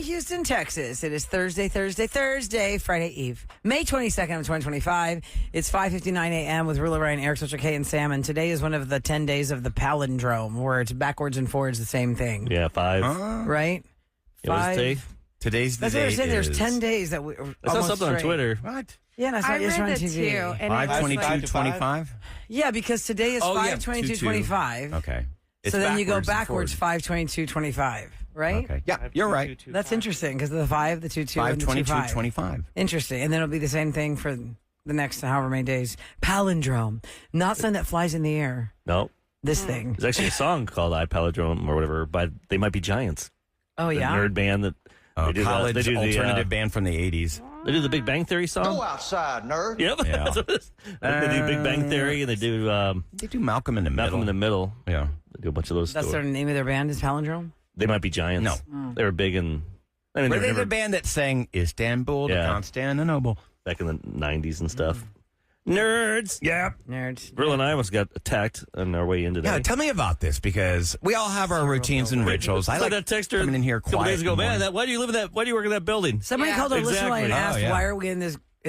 Houston, Texas. It is Thursday, Friday Eve, May 22nd of 2025. It's 5:59 a.m. with Rula, Ryan, Eric, Switcher, K, and Sam. And today is one of the 10 days of the palindrome, where it's backwards and forwards the same thing. Yeah, 5. Right? Yeah, 5. Today's the That's date. what I was saying. There's 10 days that we I saw something on Twitter. What? Yeah, and I saw it yesterday on TV. Too, and it was 5/22/25? Yeah, because today is Oh, yeah, 5/22/25. Okay. So then you go and backwards forward. 5/22/25, right? Okay. Yeah, you're right. That's interesting because of the 5, the 2, 2, and the 2, 5. 5/22/25. Interesting. And then it'll be the same thing for the next however many days. Palindrome. Not something that flies in the air. No. This thing. There's actually a song called I Palindrome or whatever by They Might Be Giants. Oh, The yeah? nerd band that Oh, they do college they do alternative band from the 80s. They do the Big Bang Theory song. Go outside, nerd. Yep. Yeah. That's what it is. They do Big Bang Theory and they do They do Malcolm in the Malcolm in the Middle. Middle. Yeah. They do a bunch of those. That's the name of their band is Palindrome? They Might Be Giants. No. They were big in. I mean, Were they never- the band that sang Istanbul to Yeah. Constantinople? back in the 90s and stuff. Nerds. Yeah. Nerds. Brill and I almost got attacked on our way in today. Yeah, tell me about this because we all have our routines and rituals. I It's like that texter coming in here a couple quiet days ago. in the Man, morning. why do you live in that? Why do you work in that building? Somebody Yeah. called our listener line and Exactly. asked, Oh, yeah. why are we in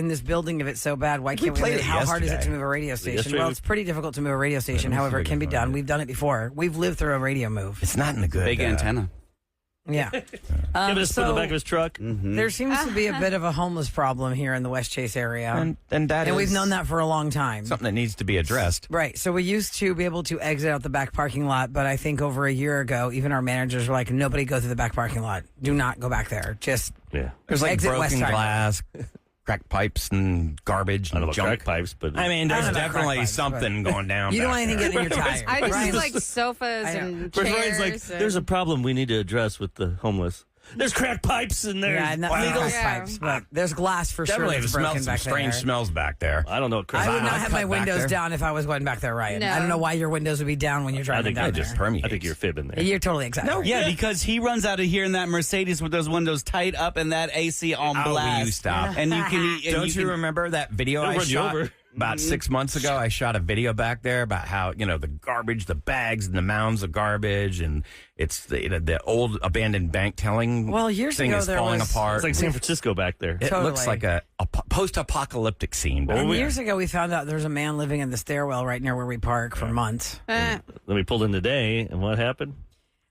this building if it's so bad? Why can't we played live? it How hard is it to yesterday. move a radio station? Yesterday Well, was- it's pretty difficult to move a radio station. However, it can be done. We've done it before. We've lived through a radio move. It's not in the good. Big antenna. Yeah. Yeah, but just put in the back of his truck. There seems to be a bit of a homeless problem here in the West Chase area. And that is we've known that for a long time. something that needs to be addressed. Right. So we used to be able to exit out the back parking lot, but I think over a year ago, even our managers were like, nobody go through the back parking lot. Do not go back there. Just Yeah. There's like Exit West broken Side. glass, cracked pipes, and garbage I don't know and about junk. crack pipes, but I mean, I there's don't know about definitely crack pipes, something going down. you don't back want anything there. getting in your tires. I just Brian's- see like sofas I know. and But chairs. Brian's like, there's a problem we need to address with the homeless. There's crack pipes in there. Yeah, not needles. crack pipes, but there's glass for sure Definitely that's have broken smelled some back strange there. smells back there. I don't know. What crack I would not I'd have my cut back windows there. down if I was going back there, Ryan. No. I don't know why your windows would be down when you're driving think down I there. just permeates. I think you're fibbing there. You're totally exaggerating. Yeah, because he runs out of here in that Mercedes with those windows tight up and that AC on Oh, blast. you stop. And you can eat. Don't you remember that video It'll I run you shot over. about 6 months ago? I shot a video back there about how, the garbage, the bags and the mounds of garbage, and it's the old abandoned bank telling Well, years thing ago is there falling was- apart. It's like San Francisco back there. It looks Totally. like a post-apocalyptic scene. back And there. years ago, we found out there was a man living in the stairwell right near where we park for months. Then we pulled in today, and what happened?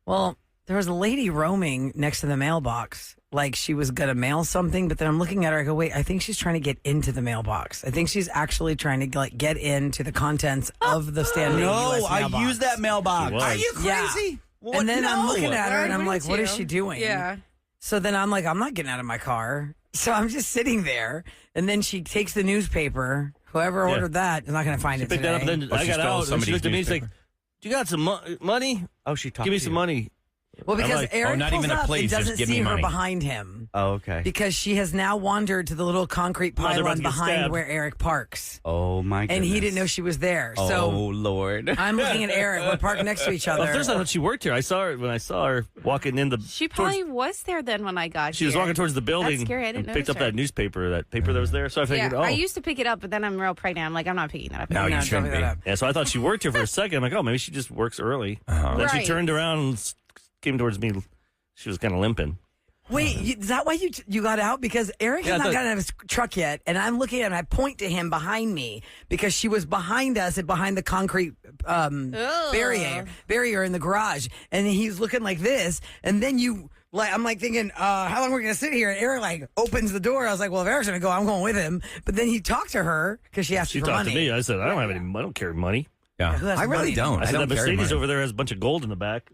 Well, there was a lady roaming next to the mailbox, like she was going to mail something. But then I'm looking at her, I go, wait, I think she's trying to get into the mailbox. I think she's actually trying to get into the contents of the standing No, US I mailbox. use that mailbox. He was. Are you Yeah. crazy? And then I'm looking at her and I'm Wouldn't like, what is you? she doing? Yeah. So then I'm like, I'm not getting out of my car. So I'm just sitting there. And then she takes the newspaper. Whoever Yeah. ordered that is not going to find it Picked today. that up, and then Oh, I she got stole out, and she somebody's looked at me, she's like, newspaper. "You got some money? Oh, she talked Give me to some you. money." Well, because like, Eric not pulls even a up please, and just doesn't give me see her money. behind him. Oh, okay. Because she has now wandered to the little concrete Well, they're about pylon to get behind stabbed. where Eric parks. Oh, my goodness. And he didn't know she was there. Oh, So Lord. I'm looking at Eric. We're parked next to each other. Well, first I thought she worked here. I saw her when I saw her walking in the. She probably was there then when I got She here. was walking towards the building That's scary. I and didn't picked up notice her. that newspaper, that paper that was there. So I Yeah, figured, oh, I used to pick it up, but then I'm real pregnant. I'm like, I'm not picking that up. No, anymore. you don't shouldn't pick be. that up. yeah. So I thought she worked here for a second. I'm like, oh, maybe she just works early. Then she Right. turned around and came towards me. She was kind of limping. Wait, is that why you got out? Because Eric Yeah, has I not thought- gotten out of his truck yet, and I'm looking at him. I point to him behind me because she was behind us and behind the concrete barrier in the garage, and he's looking like this. And then I'm like thinking, how long are we gonna sit here? And Eric like opens the door. I was like, well, if Eric's gonna go, I'm going with him. But then he talked to her because she asked She for talked money. to me. I said, I don't have any. I don't carry money. Yeah, who has I really money? don't. I said, don't that carry Mercedes money. over there has a bunch of gold in the back.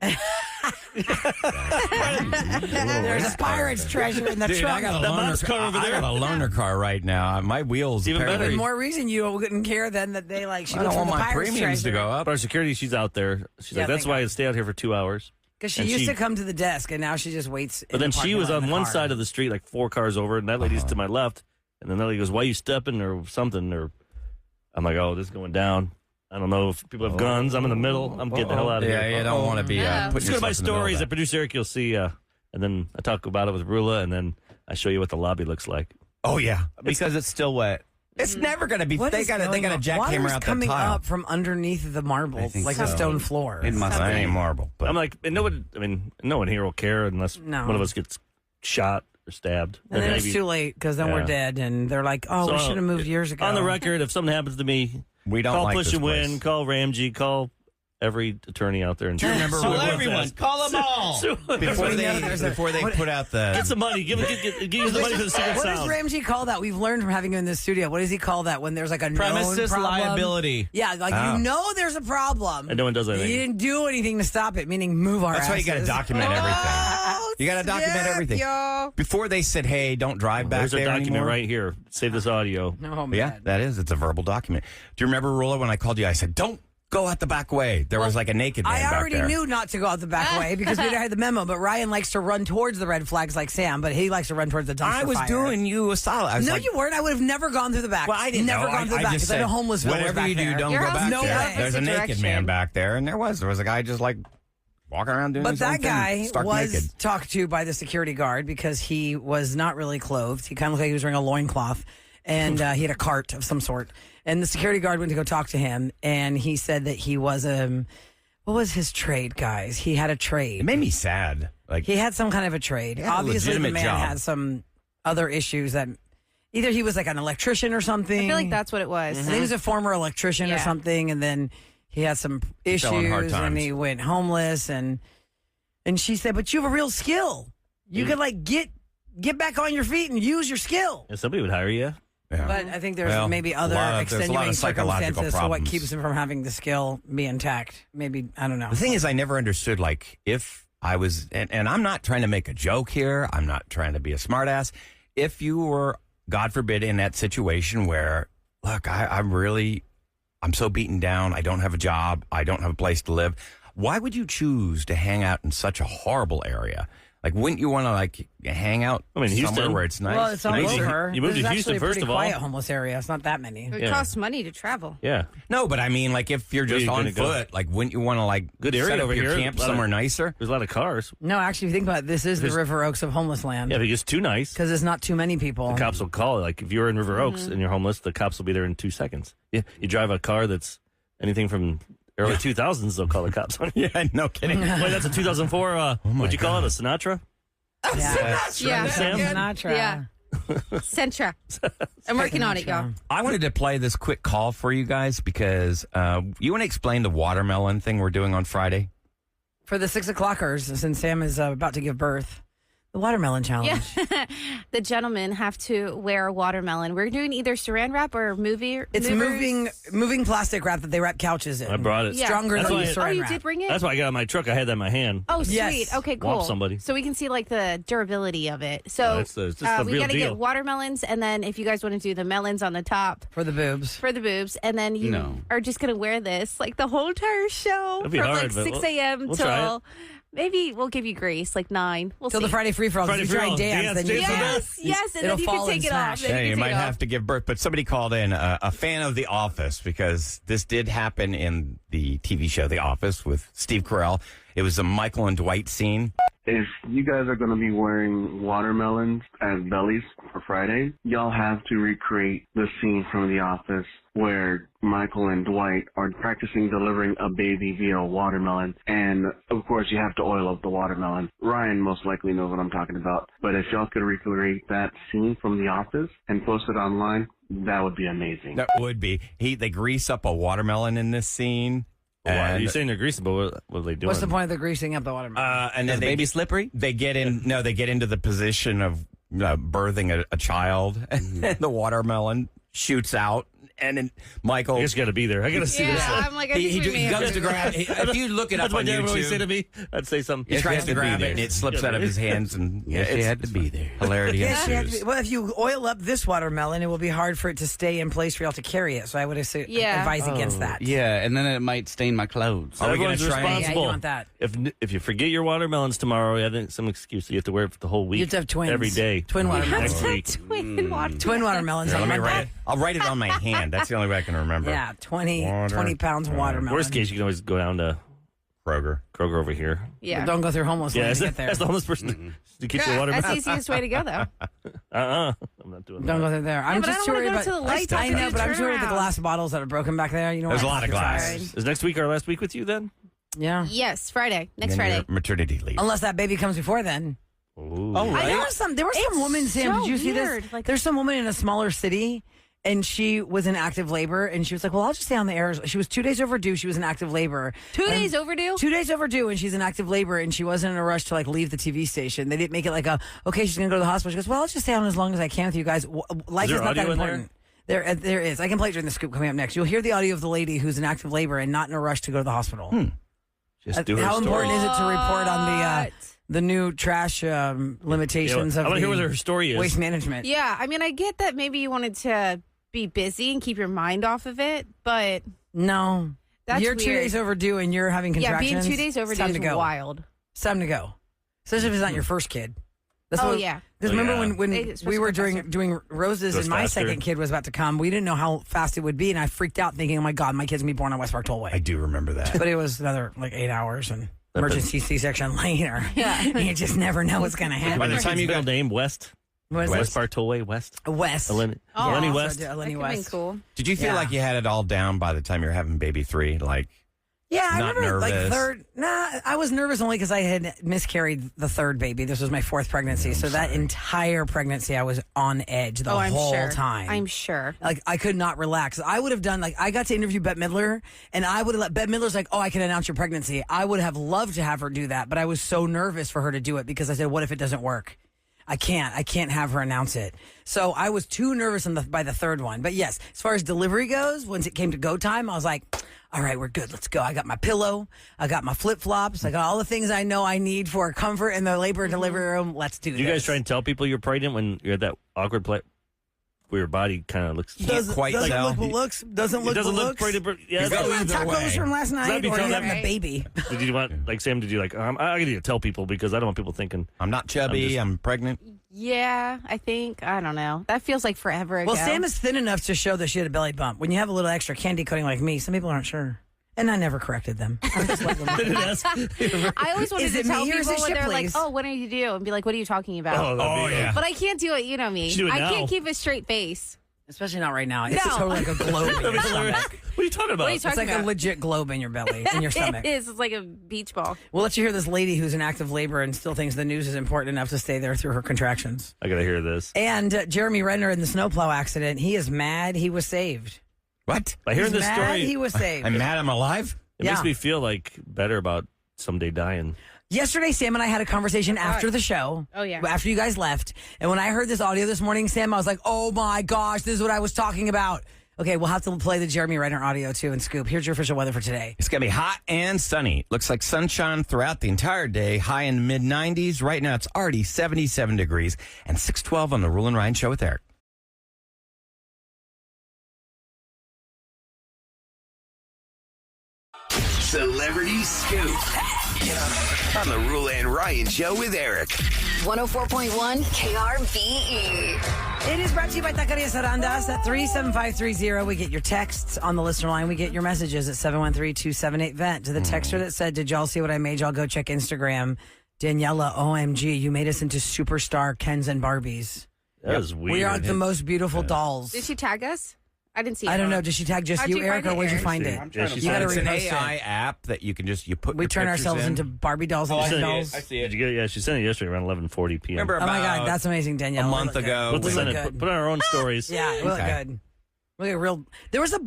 There's a pirate's treasure in the Dude, truck. I got a That loaner mom's car over I there. got a loaner car right now. My wheels Even better. apparently. More reason you wouldn't care than that they like. She I looks don't for want the my pirate's premiums to treasure. go up. But our security, she's out there. She's Yeah, like, that's thank why God. I stay out here for 2 hours. Because she And used to come to the desk, and now she just waits. But then she was on one side of the street, like 4 cars over, and that lady's to my left. And then that lady goes, why are you stepping or something? Or I'm like, oh, this is going down. I don't know if people have guns. I'm in the middle. I'm getting the hell out of Yeah, here. you don't want to be Yeah. putting Let's go to my yourself in the middle of stories. that. At Producer Eric, you'll see. And then I talk about it with Rula, and then I show you what the lobby looks like. Oh yeah, Because it's still wet. it's never gonna be. What They is got a going on? jackhammer Water's out that coming tile. up from underneath the marble, I think like the so. stone floor. It must That be. ain't marble. But I'm like, and no one here will care unless No. one of us gets shot or stabbed. And then it's maybe- too late because then we're Yeah. dead, and they're like, "Oh, we So, should have moved years ago." On the record, if something happens to me, We don't call like Push this and place. Win, call Ramsey, call every attorney out there. And remember Call what- everyone. Call them all. Before they put out the Get some money. Give the money for the secret What does sound. Ramsey call that? We've learned from having him in the studio. What does he call that when there's like a known Premises problem? liability. Yeah, like Oh. you know there's a problem. And no one does anything. You didn't do anything to stop it, meaning move our That's why you got to asses. document everything. Oh, You got to document snap, everything. yo. Before they said, "Hey, don't drive back There's a there document anymore." right here. Save this audio. Oh, man. Yeah, that is. It's a verbal document. Do you remember, Rula, when I called you? I said, "Don't go out the back way." There was like a naked man I back already there. knew not to go out the back way because we had the memo, but Ryan likes to run towards the red flags like Sam, but he likes to run towards the dumpster I was fire. doing you a solid. I was No, like, you weren't. I would have never gone through the back. Well, I didn't never know. gone through the I back just because I said, know homeless village whatever back you do, there. don't Your go house back is no there. way. There's a Opposite naked direction. man back there, and there was a guy just like walking around doing But his own that thing, guy stark was naked. talked to by the security guard because he was not really clothed. He kind of looked like he was wearing a loincloth, and he had a cart of some sort. And the security guard went to go talk to him, and he said that he was what was his trade, guys? He had a It trade. made me sad. Like He had some kind of a trade. He had a Obviously, the legitimate man job. had some other issues that either he was like an electrician or something. I feel like that's what it was. I think he was a former electrician or Yeah. something, and then he had some issues, fell on hard and times. he went homeless. And she said, "But you have a real skill. You could like get back on your feet and use your skill." Yeah, somebody would hire you. yeah. But I think there's Well, maybe other there's a lot extenuating of psychological circumstances to what problems. keeps him from having the skill be intact. Maybe I don't know. The thing is, I never understood, like, if I was, and I'm not trying to make a joke here, I'm not trying to be a smartass. If you were, God forbid, in that situation where, look, I'm so beaten down, I don't have a job, I don't have a place to live, why would you choose to hang out in such a horrible area? Like, wouldn't you want to, like, hang out I mean, somewhere Houston. where it's nice? Well, it's all nicer? over. You moved This to is Houston, actually a first pretty of all. quiet homeless area. It's not that many. It Yeah. costs money to travel. Yeah. No, but I mean, like, if you're Where just you on gonna go? foot, like, wouldn't you want to, like, Good area set up over your here. camp A lot of- somewhere nicer? There's a lot of cars. No, actually, if you think about it, this is the River Oaks of homeless land Yeah, if it gets too nice, because there's not too many people. the cops will call. Like if you're in River Oaks and you're homeless, the cops will be there in 2 seconds. Yeah, you drive a car that's anything from early 2000s, they'll call the cops on you. Yeah, no kidding. Wait, that's a 2004. What'd you call it? A Sinatra? Yeah. Yeah. Sam? Sinatra. Yeah. Sentra. I'm working on it, y'all. I wanted to play this quick call for you guys because you want to explain the watermelon thing we're doing on Friday? For the 6 o'clockers, since Sam is about to give birth, the watermelon challenge. Yeah. The gentlemen have to wear a watermelon. We're doing either saran wrap or It's moving plastic wrap that they wrap couches in. I brought it. Yeah. Stronger That's than why- saran Oh, you wrap. did bring it? That's why I got it in my truck. I had that in my hand. Oh, sweet. Yes. Okay, cool. Womp somebody. So we can see like the durability of it. So it's just the we real got to deal. get watermelons, and then if you guys want to do the melons on the top For the boobs. for the boobs, and then you No. are just going to wear this like the whole entire show It'll be from hard, like but 6 a.m. we'll try till maybe we'll give you grace like 9. We'll Till see. the Friday free for all. Friday If you try and free-for-all. dance, then you Dance, can't. Yes, and It'll then you fall can and take it off. smash. Then Yeah, you can might take it have off. to give birth. But somebody called in, a fan of The Office, because this did happen in the TV show The Office with Steve Carell. It was a Michael and Dwight scene. If you guys are going to be wearing watermelons as bellies for Friday, y'all have to recreate the scene from The Office where Michael and Dwight are practicing delivering a baby via a watermelon. And, of course, you have to oil up the watermelon. Ryan most likely knows what I'm talking about. But if y'all could recreate that scene from The Office and post it online, that would be amazing. That would be. They grease up a watermelon in this scene. Why? And, You're saying they're greasy, but what are they doing? What's the point of the greasing up the watermelon? and then Is baby slippery? They get into the position of birthing a child, and the watermelon shoots out, and then Michael. I just got to be there. I got to see Yeah, this. I'm like, I He think we may have goes to to go. grab. If you look it That's up what on Dad would always say to YouTube, me. I'd say something. he tries to to be grab it, there. and it slips out of his hands, and Had to be there. hilarity Yes, you have to ensues. be- well, if you oil up this watermelon, it will be hard for it to stay in place for y'all to carry it. So I would advise against that. Yeah, and then it might stain my clothes. Are we gonna Everyone's try and- Yeah, you responsible. want that. If you forget your watermelons tomorrow, you have some excuse. You have to wear it for the whole week. You have to have twins. every day. Twin watermelons. Next week. Twin water. Twin watermelons. Here, on let me Monday. write it. I'll write it on my hand. That's the only way I can remember. Yeah, 20 pounds of watermelon. Worst case, you can always go down to Kroger. Kroger over here. Yeah. But don't go through homeless Yeah, land that's, to get there. that's the homeless person to get your That's the watermelon. easiest way to go, though. I'm not doing Don't that. go through there. I'm but I just don't wanna worried go about to the lights I after know, the but I'm sure the turnaround. glass bottles that are broken back there. You know, There's what? a lot of It's glass. fine. Is next week our last week with you then? Yeah, Yes, Friday. Next Then Friday. your maternity leave. unless that baby comes before then. Ooh. Oh, right. There was some woman, Sam, so did you see weird. this? Like- There's some woman in a smaller city, and she was in active labor, and she was like, well, I'll just stay on the air. She was 2 days overdue. She was in active labor. 2 And- days overdue? 2 days overdue, and she's in active labor, and she wasn't in a rush to like leave the TV station. They didn't make it like okay, she's going to go to the hospital. She goes, well, I'll just stay on as long as I can with you guys. Life Is is there not that audio in important. There is. I can play it during the scoop coming up next. You'll hear the audio of the lady who's in active labor and not in a rush to go to the hospital. Just do her How story. important is it to report on What? the new trash limitations I of want to hear what the her story is. waste management? Yeah, I mean, I get that maybe you wanted to be busy and keep your mind off of it, but No. That's you're 2 weird. days overdue and you're having yeah, contractions. being 2 days It's overdue time is to go. wild. It's time to go. Especially if it's not your first kid. That's Oh, yeah. Because Oh, remember yeah. when It's supposed we to were go faster. doing roses Goes and my faster. second kid was about to come, we didn't know how fast it would be, and I freaked out thinking, oh my God, my kid's going to be born on West Park I Tollway. do remember that. But it was another like 8 hours and emergency C-section later. Yeah. You just never know what's going to By happen. the time you got name West, What is West this? Park Tollway West, West. Lenny Yeah, West. so That Lenny could have been West. cool. Did you feel Yeah. like you had it all down by the time you were having baby 3? Like, Yeah, I Not remember like nervous? I was nervous only because I had miscarried the third baby. This was my fourth pregnancy. So that entire pregnancy, I was on edge the I'm whole sure. time. I'm sure. Like I could not relax. I would have done like I got to interview Bette Midler, and I would have let Bette Midler's like, oh, I can announce your pregnancy. I would have loved to have her do that, but I was so nervous for her to do it because I said, what if it doesn't work? I can't have her announce it. So I was too nervous by the third one. But yes, as far as delivery goes, once it came to go time, I was like, all right, we're good. Let's go. I got my pillow. I got my flip flops. I got all the things I know I need for comfort in the labor and delivery room. Let's do Do this. you guys try and tell people you're pregnant when you're at that awkward place where your body kind of looks? Doesn't quite doesn't tell. look what looks. Doesn't look It doesn't what look looks. pregnant. Yeah, He's Got got my either tacos way. from last night, be or telling you having them- a baby. Did you want, like Sam? Did you like? I need to tell people because I don't want people thinking. I'm not chubby, I'm pregnant. Yeah, I think. I don't know. That feels like forever ago. Well, Sam is thin enough to show that she had a belly bump. When you have a little extra candy coating like me, some people aren't sure. And I never corrected them. I just let them I always wanted Is to it tell me or is people it when they're like, Shipley's? oh, what are you do? And be like, what are you talking about? that'd be- yeah. But I can't do it. You know me. should do it I now. can't keep a straight face. Especially not right now. It's No. totally like a globe in your That'd be hilarious. stomach. What are you talking about? What are you It's talking like a about? legit globe in your belly, in your stomach. It is. It's like a beach ball. We'll let you hear this lady who's in active labor and still thinks the news is important enough to stay there through her contractions. I gotta hear this. And Jeremy Renner in the snowplow accident, he is mad he was saved. What? By hearing He's this mad story, he was saved. I'm mad I'm alive? it Yeah. makes me feel like better about someday dying. Yesterday, Sam and I had a conversation after the show. Oh, yeah. After you guys left. And when I heard this audio this morning, Sam, I was like, oh my gosh, this is what I was talking about. Okay, we'll have to play the Jeremy Renner audio too and Scoop. Here's your official weather for today. It's going to be hot and sunny. Looks like sunshine throughout the entire day. High in mid 90s. Right now, it's already 77 degrees and 612 on the Rule and Ryan Show with Eric. Celebrity Scoop. On the Rule and Ryan Show with Eric. 104.1 KRBE. It is brought to you by Taqueria Sarandas at 37530. We get your texts on the listener line. We get your messages at 713-278-VENT. To the texter that said, did y'all see what I made? Y'all go check Instagram. Daniela, OMG, you made us into superstar Kens and Barbies. That was weird. We are the most beautiful dolls. Did she tag us? I didn't see it. I don't know. Did she tag just How'd you, you Eric, find or it, where'd you Eric? find it? Yeah, she You gotta It's an repost it. AI app that you can just put We your turn pictures ourselves in. into Barbie dolls and I Ken see it. dolls. I see Did it. you get it? Yeah, she sent it yesterday around 11:40 p.m. Remember Oh my God, about that's amazing, Danielle. a We month look ago. good. Let's We send look it. good. Put on our own stories. Yeah, we look Okay. good. We look real. There was a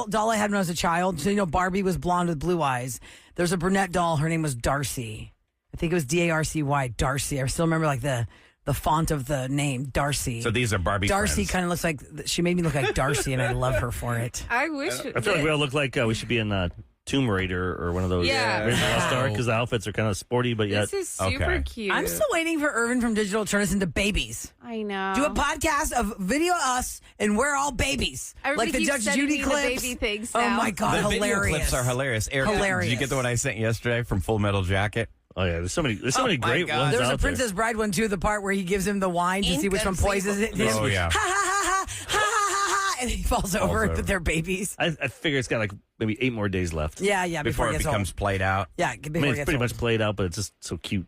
doll I had when I was a child. So, you know, Barbie was blonde with blue eyes. There's a brunette doll. Her name was Darcy. I think it was Darcy, Darcy. I still remember like the font of the name, Darcy. So these are Barbie Darcy friends. kind of looks like, she made me look like Darcy, and I love her for it. I wish. I feel like we all look like we should be in Tomb Raider or one of those. Yeah. Raiders of the Lost Ark, because the outfits are kind of sporty, but yet This is super Okay. cute. I'm still waiting for Irvin from Digital to turn us into babies. I know. Do a podcast of video us, and we're all babies. Everybody like the keeps Judge sending Judy me the clips. baby things Oh now. my God, The video hilarious. clips are hilarious. Eric, Hilarious. did you get the one I sent yesterday from Full Metal Jacket? oh yeah, there's so many my great God. ones There was out a Princess Bride one too. The part where he gives him the wine to see which one poisons it. Oh, yeah. Ha ha ha ha ha ha ha, and he falls over over. with their babies. I figure it's got like maybe 8 more days left. Yeah, yeah. Before it gets becomes old. played out. Yeah, I before mean, it it's gets pretty old. much played out, but it's just so cute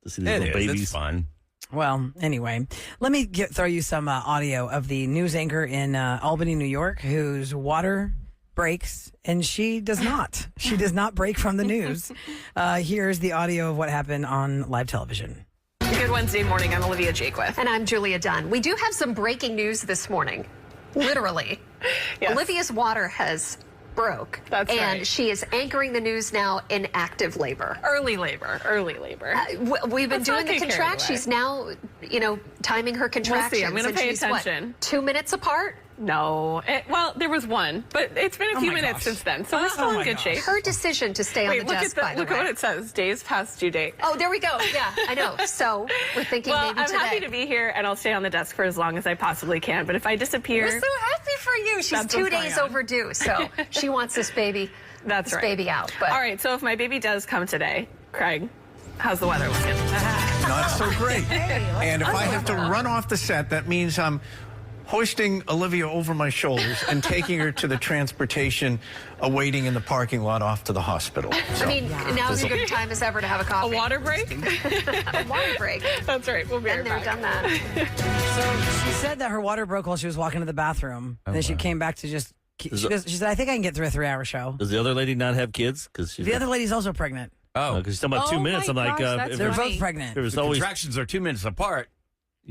to see these It little is. babies. It's fun. Well, anyway, let me throw you some audio of the news anchor in Albany, New York, whose water breaks, and she does not. She does not break from the news. Here's the audio of what happened on live television. Because Good Wednesday morning. I'm Olivia Jakewith. And I'm Julia Dunn. We do have some breaking news this morning. Literally. Yes. Olivia's water has broke. That's and right. she is anchoring the news now in active labor. Early labor. We've been Let's doing not the get carried contractions. away. She's now, timing her contractions. I'm going to and pay she's, attention. 2 minutes apart? No. Well, there was one, but it's been a few minutes since then, so we're still in good shape. Her decision to stay on the desk, by the way. Look at what it says. Days past due date. Oh, there we go. Yeah, I know. So we're thinking Well, maybe I'm today. happy to be here, and I'll stay on the desk for as long as I possibly can. But if I disappear... We're so happy for you. She's That's 2 what's days going on. overdue, so she wants this baby. That's right. Baby out. But all right, so if my baby does come today, Craig, how's the weather looking? Not so great. And if I have to run off the set, that means I'm hoisting Olivia over my shoulders and taking her to the transportation awaiting in the parking lot off to the hospital. So, I mean, now's as good a time as ever to have a coffee. A water break? A water break. That's right. We'll be right Been there, back. done that. So she said that her water broke while she was walking to the bathroom. And then she came back to just. She said, I think I can get through a 3-hour show. Does the other lady not have kids? Because The other lady's also pregnant. Oh, because she's talking about 2 minutes. I'm like, They're both pregnant. There was the always contractions are 2 minutes apart.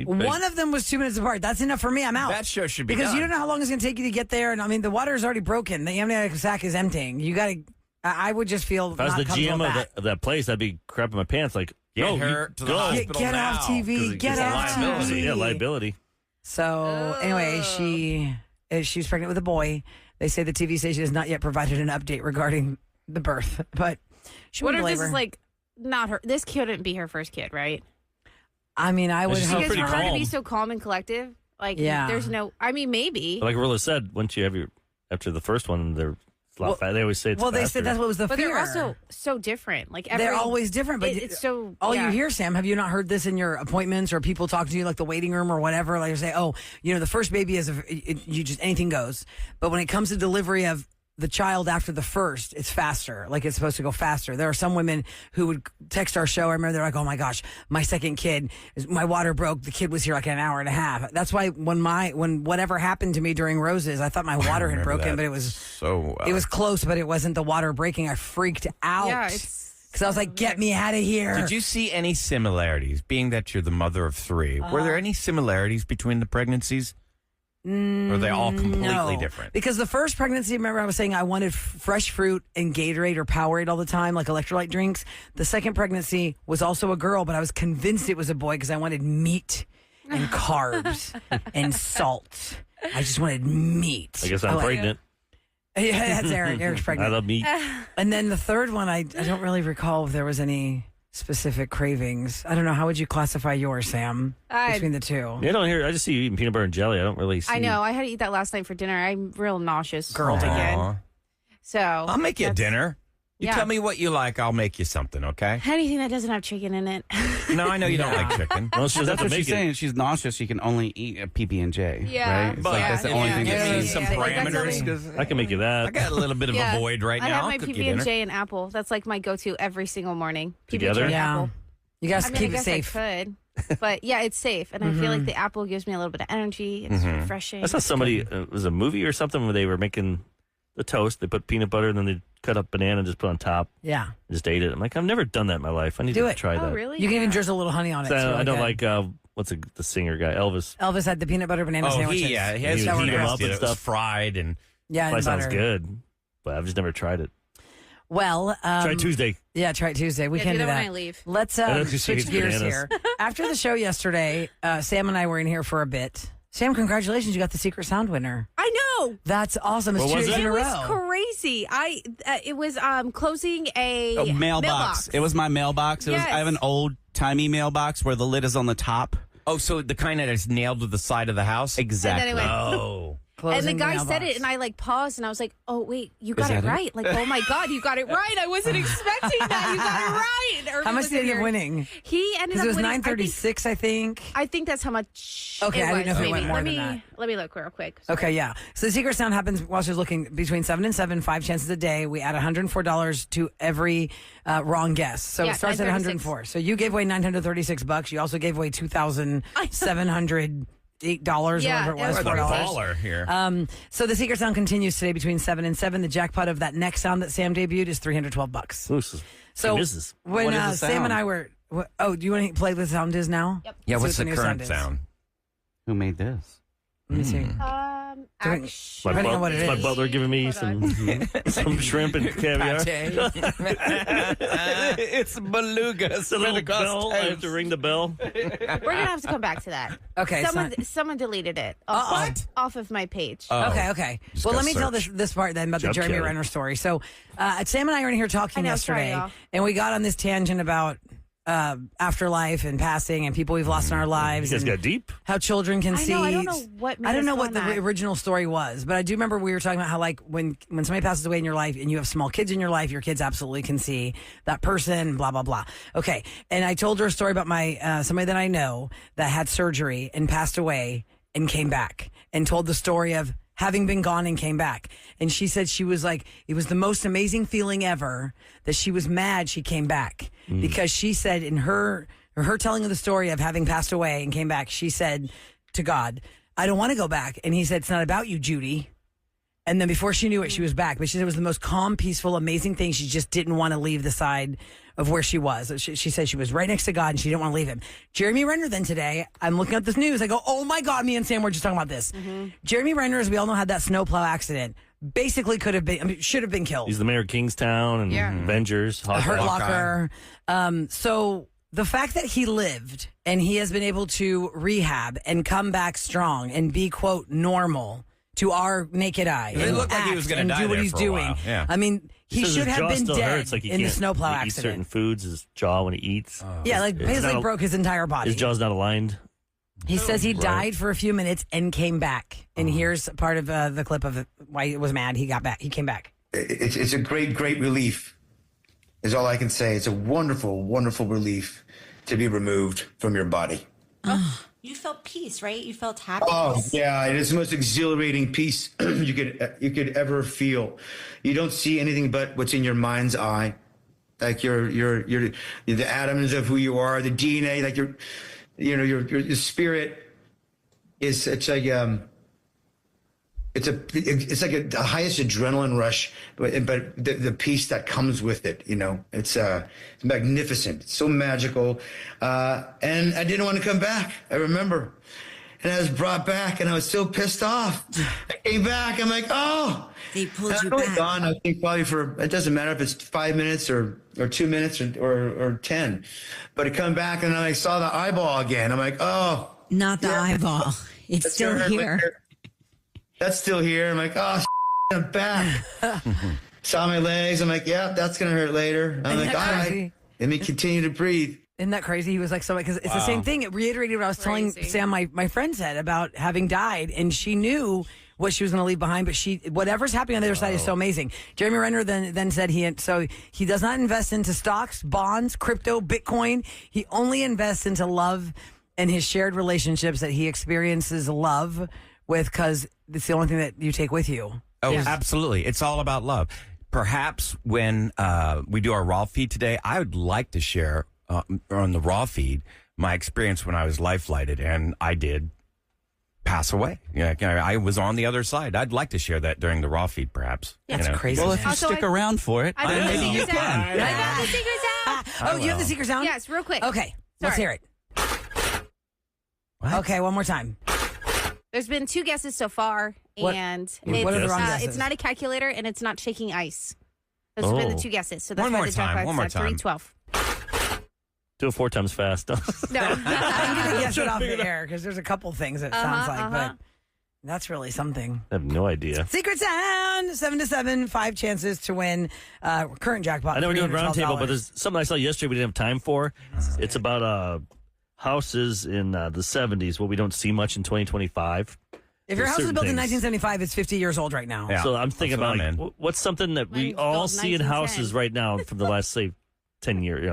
One of them was 2 minutes apart. That's enough for me. I'm out. That show should be because done. you don't know how long it's going to take you to get there. And I mean, the water is already broken. The amniotic sac is emptying. You got to. I would just feel. If I was not the comfortable GM with of that place, I'd be crapping my pants. Like, Get no, her you to the go. hospital Get now. off TV. Get It's a off liability. TV. Yeah, liability. So anyway, she's pregnant with a boy. They say the TV station has not yet provided an update regarding the birth, but she What went if to this labor. is like not her? This couldn't be her first kid, right? I mean, I would she's hope. still Because pretty for her to calm. be so calm and collective, like Yeah. there's no. I mean, maybe. Like Rilla said, once you have after the first one, they're a lot fast. They always say it's Well, they faster. said that's what was the But fear. they're also so different. Like They're always different, but it's so. all yeah. you hear, Sam, have you not heard this in your appointments or people talking to you like the waiting room or whatever? Like you say, oh, the first baby is you just anything goes, but when it comes to delivery of the child after the first, it's faster. Like it's supposed to go faster. There are some women who would text our show. I remember they're like, "Oh my gosh, my second kid, my water broke. The kid was here like an hour and a half." That's why when whatever happened to me during Roses, I thought my water had broken, but it was it was close, but it wasn't the water breaking. I freaked out. Yeah, it's because I was like, "Get me out of here!" Did you see any similarities, being that you're the mother of 3? Were there any similarities between the pregnancies? Or are they all completely No, different? because the first pregnancy, remember I was saying I wanted fresh fruit and Gatorade or Powerade all the time, like electrolyte drinks. The second pregnancy was also a girl, but I was convinced it was a boy because I wanted meat and carbs and salt. I just wanted meat. I guess I'm pregnant. Yeah, that's Eric. Eric's pregnant. I love meat. And then the third one, I don't really recall if there was any specific cravings. I don't know. How would you classify yours, Sam, between the two? Yeah, I don't hear. I just see you eating peanut butter and jelly. I don't really see. I know. I had to eat that last night for dinner. I'm real nauseous. Girl, again. So I'll make you a dinner. You Yeah. tell me what you like, I'll make you something, okay? anything that doesn't have chicken in it. No, I know you don't like chicken. Well, she doesn't have That's to what make she's it. saying. She's nauseous. She can only eat a PB&J. Yeah. Right? It's But like that's the only thing give that me she's some like, that's parameters. only- 'Cause I can make you that. I got a little bit of Yeah. a void right I now. have I'll my cook you dinner. PB&J and apple. That's like my go-to every single morning. PB&J Together? and Yeah. apple. You guys I mean, keep I it guess safe. I could, but yeah, it's safe, and I feel like the apple gives me a little bit of energy. It's refreshing. I saw somebody. It was a movie or something where they were making the toast. They put peanut butter and then they cut up banana and just put on top. Yeah. And just ate it. I'm like, I've never done that in my life. I need Do to it. try that. Oh, really? You can even drizzle a little honey on it. So It's really I don't good. like what's the singer guy Elvis. Elvis had the peanut butter banana Oh, sandwiches. he has He he would heat 'em nasty. up and It was stuff. fried and Yeah, Probably and sounds butter. good, but I've just never tried it. Well, Try Tuesday. Yeah, try it Tuesday. We Yeah, can do do that that. when I leave. Let's I know, 'cause she switch hates gears bananas. here. After the show yesterday, Sam and I were in here for a bit. Sam, congratulations! You got the Secret Sound winner. I know. That's awesome. It's What 2 was days it? in a It was row. crazy. It was closing a Mailbox. It was my mailbox. It was. Yes. I have an old timey mailbox where the lid is on the top. oh, so the kind that is nailed to the side of the house. Exactly. And then it went, Oh, and the Closing guy mailbox. said it, and I like paused, and I was like, "Oh wait, you got that it it? right!" Like, "Oh my god, you got it right!" I wasn't expecting that. You got it right. Or How much was did he it end up your- winning? He ended Because up it was winning. 936, I think. I think that's how much. Okay, it I didn't was, know if it maybe. went more let than me that. let me look real quick. Okay, yeah. So the Secret Sound happens while she's looking between 7 and 7, 5 chances a day. We add $104 to every wrong guess. So Yeah, it starts at 936. 104. So you gave away $936. You also gave away $2,708 or Yeah, whatever it was. it was we're the $4. baller here. So the Secret Sound continues today between 7 and 7. The jackpot of that next sound that Sam debuted is $312. Ooh, so So misses. when What is the Sam and sound? I were What, oh, do you want to play what the sound is now? Yep. Yeah, See what's what the new current is. sound? Who made this? Let me see. Actually, Depending on what it My is. butler giving me some shrimp and caviar. It's beluga. The little bell. I have to ring the bell. we're gonna have to come back to that. Okay. Someone deleted it. Off of my page. Okay. Just Well, go let me tell search. this part then about the Job Jeremy Kelly. Renner story. So, Sam and I were in here talking I know, sorry, yesterday, y'all. and we got on this tangent about afterlife and passing and people we've lost in our lives. You guys and got deep. how children can I see. know, I don't know what made I don't us know go what on the that. original story was, but I do remember we were talking about how, like, when somebody passes away in your life and you have small kids in your life, your kids absolutely can see that person. Blah blah blah. Okay, and I told her a story about my somebody that I know that had surgery and passed away and came back, and told the story of having been gone and came back. And she said she was like, it was the most amazing feeling ever, that she was mad she came back. Because she said in her telling of the story of having passed away and came back, she said to God, I don't want to go back. And he said, it's not about you, Judy. And then before she knew it, she was back. But she said it was the most calm, peaceful, amazing thing. She just didn't want to leave the side of where she was. She said she was right next to God and she didn't want to leave him. Jeremy Renner then today, I'm looking at this news. I go, oh my God, me and Sam were just talking about this. Jeremy Renner, as we all know, had that snowplow accident. Basically should have been killed. He's the mayor of Kingstown and Avengers. A Hurt Hawkeye. Locker. So the fact that he lived and he has been able to rehab and come back strong and be, quote, normal to our naked eye. It and looked like he act was gonna and die do what there he's for a doing. while. Yeah. I mean, he says should his have jaw been still dead hurts, like he in the can't snowplow eat certain accident. foods, his jaw when he eats. Yeah, like It's basically not a- broke his entire body. His jaw's not aligned. He says he died for a few minutes and came back. And here's part of the clip of why he was mad. He got back. He came back. It's a great relief, is all I can say. It's a wonderful, wonderful relief to be removed from your body. You felt peace, right? You felt happy. Oh yeah, it is the most exhilarating peace you could ever feel. You don't see anything but what's in your mind's eye, like you're the atoms of who you are, the DNA, like your spirit is it's like the highest adrenaline rush, but the peace that comes with it, it's magnificent. It's so magical. And I didn't want to come back. I remember. And I was brought back and I was so pissed off. I came back. I'm like, oh, they pulled you I'm only back. gone, I think probably it doesn't matter if it's 5 minutes or 2 minutes or 10, but I come back and then I saw the eyeball again. I'm like, oh, Not the eyeball. It's that's still gonna hurt here. later. That's still here. I'm like, oh, I'm back. Saw my legs. I'm like, yeah, that's going to hurt later. I'm like, all right, let me continue to breathe. Isn't that crazy? He was like, so, because it's the same thing. It reiterated what I was telling Sam, my friend said about having died, and she knew what she was going to leave behind, but whatever's happening on the other side is so amazing. Jeremy Renner then said he does not invest into stocks, bonds, crypto, Bitcoin. He only invests into love and his shared relationships that he experiences love with, because it's the only thing that you take with you. Oh, absolutely. It's all about love. Perhaps when we do our raw feed today, I would like to share on the raw feed my experience when I was life flighted and I did pass away. I was on the other side. I'd like to share that during the raw feed, perhaps. That's crazy. Well, if you Also, stick around for it, I then know. maybe you Secret can. sound. I got the secret sound. Oh, you have the secret sound? Yes, real quick. Okay, let's Sorry. hear it. Okay, one more time. There's been 2 guesses so far, What- and what are the wrong guesses? it's not a calculator and it's not shaking ice. Those have been the 2 guesses. So that's One why more the time, jackpot's one more at time. 312. Do it 4 times fast. No. I'm going to guess it off the air because there's a couple things it sounds like, but that's really something. I have no idea. Secret sound, 7 to 7, 5 chances to win current jackpot. I know we're doing $312. roundtable, but there's something I saw yesterday we didn't have time for. It's about houses in the 70s, what we don't see much in 2025. If your There's house was certain built in things. 1975, it's 50 years old right now. Yeah. So I'm thinking That's what about I'm like, in. what's something that we Mine's all built see in 1910. houses right now from the last, say, 10 years,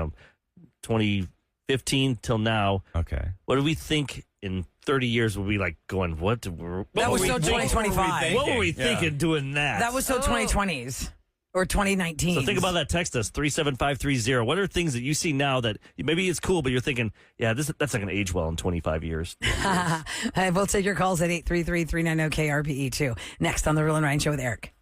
2015 till now. Okay. What do we think in 30 years will be like going, what That were was we so thinking? 2025. What were we thinking doing that? That was so 2020s or 2019. So think about that. Text us 37530. What are things that you see now that maybe it's cool, but you're thinking, yeah, that's not going to age well in 25 years? We'll take your calls at 833-390-KRPE too. Next on the Real and Ryan Show with Eric.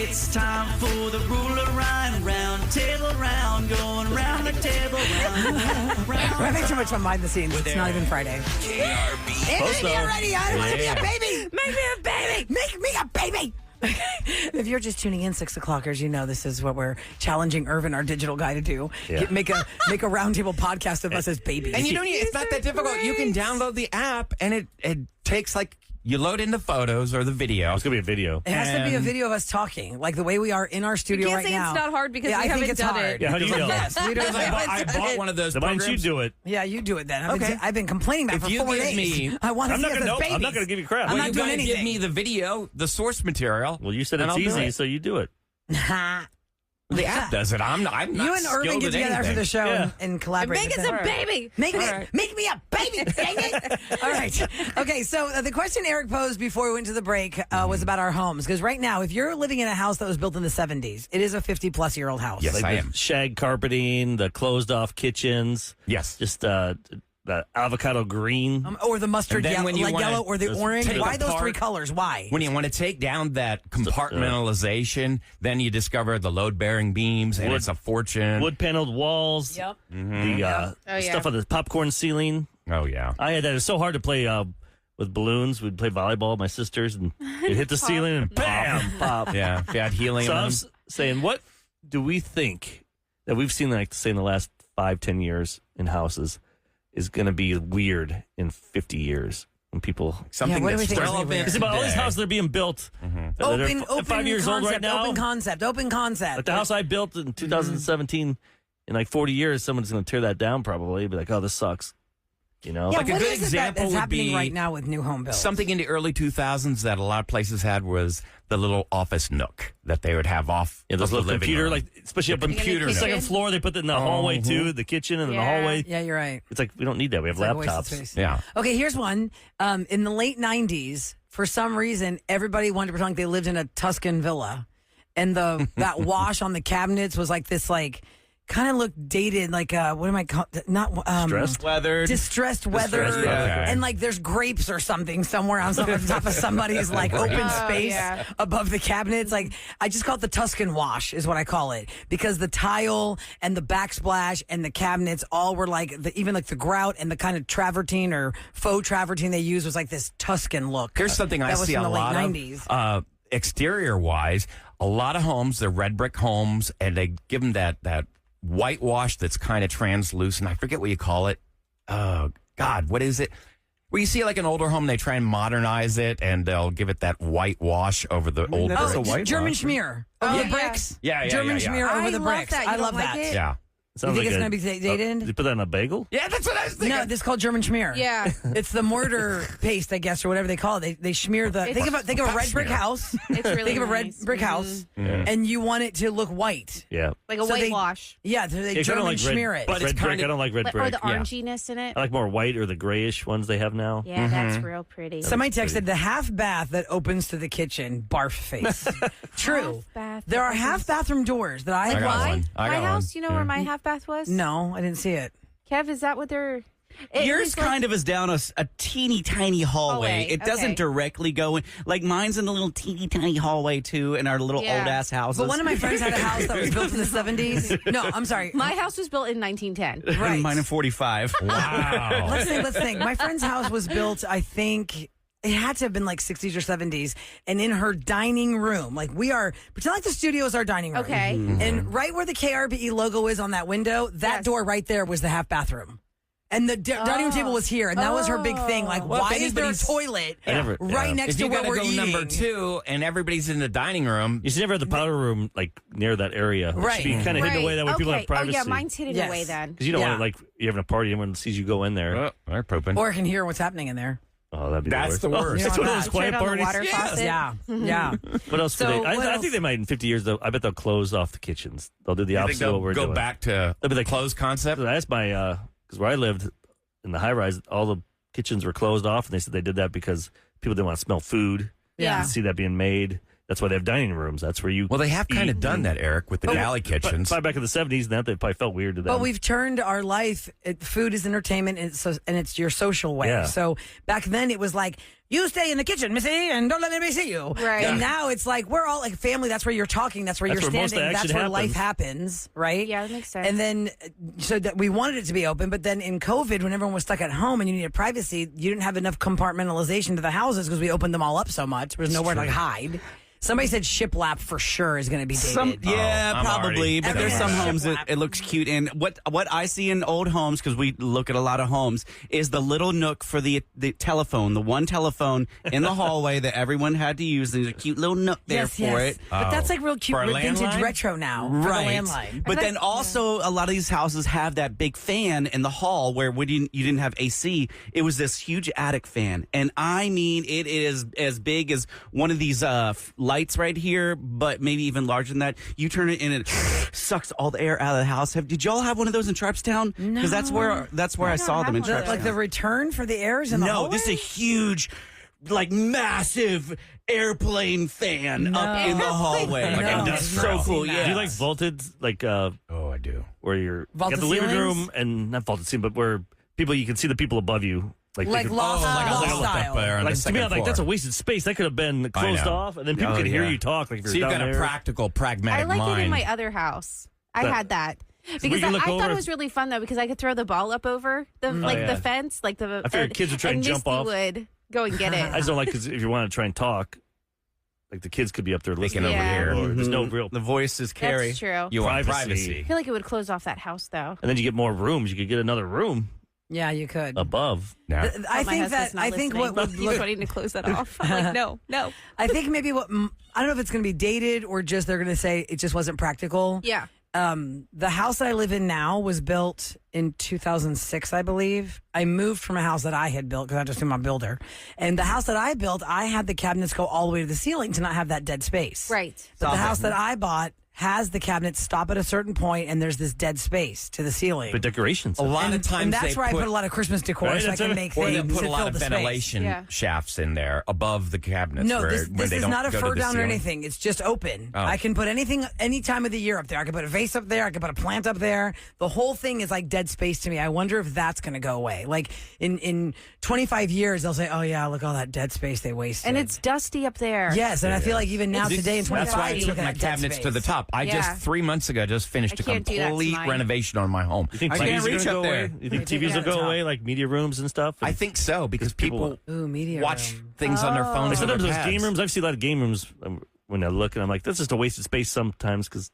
It's time for the Rule of Ryan round table round, going round the table round. We're having too much fun behind the scenes. It's not even Friday. KRB. Get ready. I want to be a baby. Make me a baby. Make me a baby. If you're just tuning in, 6 o'clockers, you know this is what we're challenging Irvin, our digital guy, to do. Yeah. Make a roundtable podcast of us as babies. And you don't. It's not that difficult. You can download the app, and it takes like. You load in the photos or the video. It's going to be a video. It has to be a video of us talking, like the way we are in our studio You right can't say now. it's not hard because yeah, we I think haven't it's done hard. it. Yeah, how do you know? Yes, we don't. I bought one of those. So why don't you do it? Yeah, you do it then. Okay. I've been complaining about it If for you 4 give days. me- I want to I'm see not us gonna- as babies. I'm not going to give you crap. I'm Well, not you doing gotta anything. give me the video, the source material. Well, you said and it's I'll do easy, it. so you do it. The app does it. I'm not. You and Irvin get together after the show and collaborate. Make with us a them. baby. Make me a baby. Dang it. All right. Okay, so the question Eric posed before we went to the break was about our homes. Because right now, if you're living in a house that was built in the 70s, it is a 50-plus-year-old house. Yes, Like I the am. shag carpeting, the closed-off kitchens. Yes. Just the avocado green. Or the mustard And then yellow, when you like wanna yellow, or the just orange. take Why those apart- 3 colors? Why? When you want to take down that compartmentalization, then you discover the load-bearing beams, and Wood- it's a fortune. Wood-paneled walls. Yep. The Oh, yeah. stuff on the popcorn ceiling. Oh yeah. I had that. It was so hard to play with balloons. We'd play volleyball with my sisters, and it'd hit the ceiling and bam, pop. Yeah. If you had helium So in I them. was saying, what do we think that we've seen, like, say, in the last 5-10 years in houses is going to be weird in 50 years when people... Something what do we that's think is relevant. weird? It's about all these today. houses that are being built. that are Open 5 years concept, old right now. Open concept. Like the house I built in 2017, in like 40 years, someone's going to tear that down probably. Be like, oh, this sucks. You know? Yeah, Like a what good is it example that's would happening be right now with new home builds? Something in the early 2000s that a lot of places had was the little office nook that they would have off. Yeah, those of the little living computer, room. like, especially up on computer the nook. second floor, they put it in the hallway too, the kitchen and in the hallway. Yeah, you're right. It's like, we don't need that. We have It's like a waste of laptops. space. Yeah. Okay, here's one. In the late 90s, for some reason, everybody wanted to pretend like they lived in a Tuscan villa. And that wash on the cabinets was like this, like, kind of looked dated, like, what am I calling? Not, Stressed? Weathered. distressed weather. Distressed weather. Okay. And like there's grapes or something somewhere on top of somebody's like open space yeah. above the cabinets. Like I just call it the Tuscan wash is what I call it, because the tile and the backsplash and the cabinets all were like even like the grout and the kind of travertine or faux travertine they used was like this Tuscan look. Here's something I that was see from a the late lot 90s. of. Exterior wise, a lot of homes, they're red brick homes, and they give them that whitewash that's kind of translucent. I forget what you call it. Oh, God, what is it? Where you see like an older home, they try and modernize it, and they'll give it that whitewash over the old that's brick. a white German wash. schmear Oh, over the yeah. bricks. Yeah, German yeah. schmear over I the love bricks. that. You I don't love like that. it? Yeah. Sounds You think like it's gonna be dated? You put that on a bagel? Yeah, that's what I was thinking. No, this is called German schmear. Yeah. It's the mortar paste, I guess, or whatever they call it. They smear the. Think of a red brick house. It's really Think of a red nice. brick house, and you want it to look white. Yeah. Like a So they- whitewash. Yeah, so they Yeah, 'cause I don't German like schmear red, it. But red it's brick. kinda- I don't like red Or brick. the oranginess in it. I like more white or the grayish ones they have now. Yeah, that's real pretty. Somebody texted the half bath that opens to the kitchen. Barf face. True. Half bath There are that half opens- bathroom doors that I got Why? one. I My got house, one. you know where my half bath was? No, I didn't see it. Kev, is that what they're... It Yours was like- kind of is down a teeny tiny hallway. Hallway, It doesn't okay. directly go in. Like mine's in a little teeny tiny hallway too in our little Yeah. old ass houses. But one of my friends had a house that was built in the 70s. No, I'm sorry. My house was built in 1910. Right. Mine in 45. Wow. Let's think. My friend's house was built, I think, it had to have been like 60s or 70s. And in her dining room, like pretend like the studio is our dining room. Okay. And right where the KRBE logo is on that window, that Yes. door right there was the half bathroom. And the dining room table was here, and that was her big thing. Like, Well, if why is there a anybody's- toilet never- right yeah. next If to you where gotta we're go eating? number 2 and everybody's in the dining room, You should never have the powder room like near that area. It Right. should be kind of hidden away. That way people have privacy. Oh, yeah, mine's hidden Yes. away then. Because you don't Yeah. want to, like, you're having a party, everyone sees you go in there. oh, they're pooping. Or can hear what's happening in there. Oh, that'd be That's the the worst. worst. That's You one don't of those want quiet Turn on the parties. water faucet. Yeah. Yeah. What else? So do they, what I else? think they might in 50 years. Though, I bet they'll close off the kitchens. They'll do the You think opposite of what we're go doing. back to They'll be like closed concept? I asked my because where I lived in the high rise, all the kitchens were closed off, and they said they did that because people didn't want to smell food. Yeah. and see that being made. That's why they have dining rooms. That's where you. Well, they have kind of eat. done that, Eric, with the galley kitchens. But back in the 70s, that they probably felt weird to them. But we've turned our life. Food is entertainment, and it's your social way. Yeah. So back then, it was like you stay in the kitchen, Missy, and don't let anybody see you. Right. And now it's like we're all like family. That's where you're talking. That's where That's you're where most standing. of the That's action where life happens. happens, right? Yeah, that makes sense. And then, so that we wanted it to be open, but then in COVID, when everyone was stuck at home and you needed privacy, you didn't have enough compartmentalization to the houses because we opened them all up so much. There was nowhere to like hide. Somebody said shiplap for sure is going to be dated. Yeah, probably. But there's some homes that shiplap. it looks cute. And what I see in old homes, because we look at a lot of homes, is the little nook for the telephone, the one telephone in the hallway that everyone had to use. There's a cute little nook there for it. But that's like real cute, For a vintage landline? retro now. Right. For the landline. But then also a lot of these houses have that big fan in the hall where you didn't have AC. It was this huge attic fan. And I mean, it is as big as one of these lights right here, but maybe even larger than that. You turn it and it sucks all the air out of the house. Did y'all have one of those in Sharpstown? Because that's where I saw them in Sharpstown. Like the return for the airs in the No, hallway? this is a huge, like massive airplane fan up in the hallway. Like And a it's industrial. so cool. Do Yeah. you like vaulted, like Oh, I do. where you're Vaulted got the living ceilings? room and not vaulted ceiling, but where you can see the people above you, Like they could- loft, loft style. there on Like the to me, second I'm like floor. that's a wasted space. That could have been closed know. off, and then people Oh, could hear yeah. you talk. Like if So you're you've down got a there. practical, pragmatic I like mind. it in my other house. I But- had that. we Because can I look thought over- it was really fun though, because I could throw the ball up over the yeah. the fence, like the. I figured kids would try and jump Misty off. would go and get it. I just don't like because if you want to try and talk, like the kids could be up there listening over Yeah. here. or There's no Mhm. real. The voices carry. That's true. You want Privacy. privacy. I feel like it would close off that house though. And then you get more rooms. You could get another room Yeah, you could. above. Yeah. I But my think husband's that not I think listening. what would he's look, wanting to close that off. I'm like, no. I think maybe what I don't know if it's going to be dated or just they're going to say it just wasn't practical. Yeah. The house that I live in now was built in 2006, I believe. I moved from a house that I had built because I just knew my builder. And the house that I built, I had the cabinets go all the way to the ceiling to not have that dead space. Right. But the house that I bought has the cabinets stop at a certain point and there's this dead space to the ceiling. But decorations. A lot of times and that's they where I put a lot of Christmas decor Right, so I that's can it. make or they things put a to lot fill of the space. ventilation Yeah. shafts in there above the cabinets. No, where, this when they is don't not a go to fur the down or ceiling. anything. It's just open. Oh. I can put anything any time of the year up there. I can put a vase up there. I can put a plant up there. The whole thing is like dead space to me. I wonder if that's going to go away. Like in 25 years, they'll say, "Oh yeah, look all that dead space they wasted." And it's dusty up there. yes, and I feel like even now today in 25, That's why I you took look at my that dead cabinets space. to the top. I Yeah. just 3 months ago just finished I a can't do that complete tonight. renovation on my home. You think I TVs can't are going reach to up go there. away? You think Take it TVs at will the go top. away, like media rooms and stuff? I think so because people Ooh, media watch room. things on their phones. Like or sometimes their those game pads. rooms, I've seen a lot of game rooms when I look and I'm like, that's just a wasted space sometimes because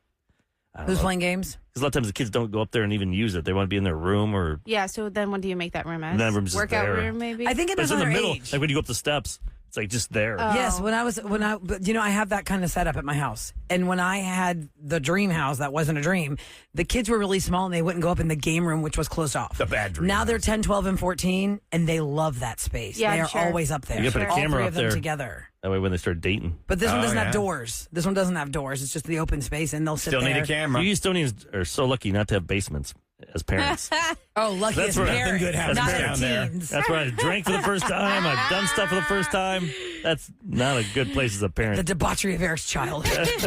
Who's playing games? a lot of times the kids don't go up there and even use it. They want to be in their room or Yeah. So then, what do you make that room as? That room's just Workout there. room, maybe. I think it but is it's in on the their middle. age. Like when you go up the steps, it's like just there. Yes, but I have that kind of setup at my house. And when I had the dream house, that wasn't a dream, the kids were really small and they wouldn't go up in the game room, which was closed off. The bad dream Now they're house. 10, 12, and 14, and they love that space. Yeah, they I'm are sure. always up there. You gotta put a All camera three up of them there. together. That way when they start dating. But this one Oh, doesn't yeah. have doors. This one doesn't have doors. It's just the open space, and they'll sit Still there. need a camera. You Estonians are so lucky not to have basements as parents. Oh, lucky That's as where parents, nothing good happens not down as there. teens. That's where I drank for the first time. I've done stuff for the first time. That's not a good place as a The parent. debauchery of Eric's childhood. Ladies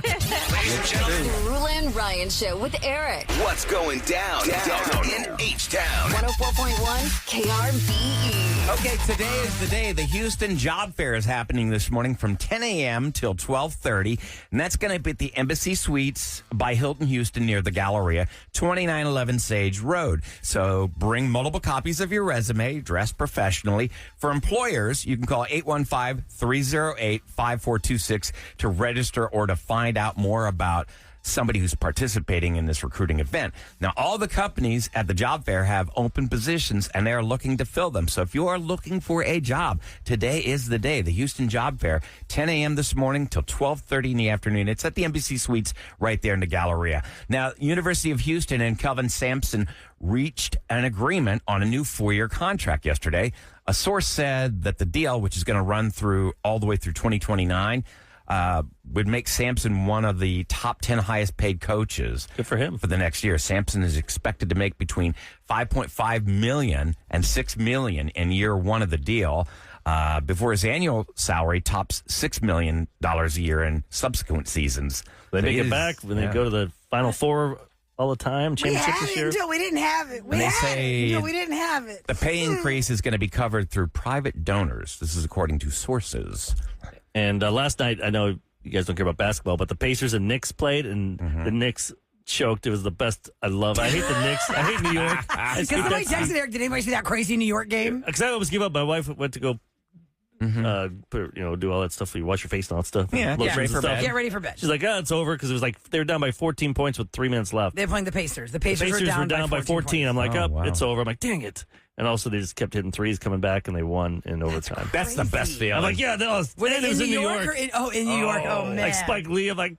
and gentlemen, The Rule and Ryan Show with Eric. what's going down in H-Town? 104.1 KRBE. Okay, today is the day. The Houston Job Fair is happening this morning from 10 a.m. till 12:30, and that's going to be at the Embassy Suites by Hilton Houston near the Galleria, 2911 Sage Road. So bring multiple copies of your resume, dress professionally. For employers, you can call 815-308-5426 to register or to find out more about somebody who's participating in this recruiting event. Now, all the companies at the job fair have open positions and they're looking to fill them. So if you are looking for a job, today is the day. The Houston Job Fair, 10 a.m. this morning till 12:30 in the afternoon. It's at the Embassy Suites right there in the Galleria. Now, University of Houston and Kelvin Sampson reached an agreement on a new 4-year contract yesterday. A source said that the deal, which is going to run through all the way through 2029, would make Sampson one of the top 10 highest paid coaches. Good for him. For the next year. Sampson is expected to make between $5.5 million and $6 million in year one of the deal, before his annual salary tops $6 million a year in subsequent seasons. They So make he it is- back when yeah. they go to the Final Four all the time. We Championship had this it year. until we didn't have it. We And they had say it until we didn't have it. the pay increase is going to be covered through private donors. This is according to sources. And last night, I know you guys don't care about basketball, but the Pacers and Knicks played, and the Knicks choked. It was the best. I hate the Knicks. I hate New York. Because somebody texted Eric, did anybody see that crazy New York game? Because I always give up. My wife went to go do all that stuff. You wash your face and all that stuff. Yeah, Lotions get ready and for stuff. bed. Get ready for bed. She's like, it's over because it was like they were down by 14 points with 3 minutes left. They're playing the Pacers. The The Pacers, Pacers were down by 14. I'm like, Oh, wow. it's over. I'm like, dang it. And also, they just kept hitting threes coming back, and they won in overtime. That's the best feeling. I'm like, yeah, that was, Were they and it was in in New New York? York. In New York. Oh, man. Like Spike Lee. I'm like,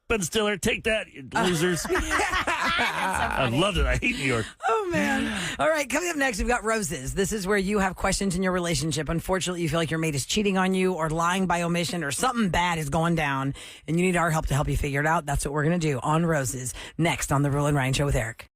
Ben Stiller, take that, you losers. I loved it. I hate New York. Oh, man. All right, coming up next, we've got Roses. This is where you have questions in your relationship. Unfortunately, you feel like your mate is cheating on you or lying by omission or something bad is going down, and you need our help to help you figure it out. That's what we're going to do on Roses next on The Rule and Ryan Show with Eric.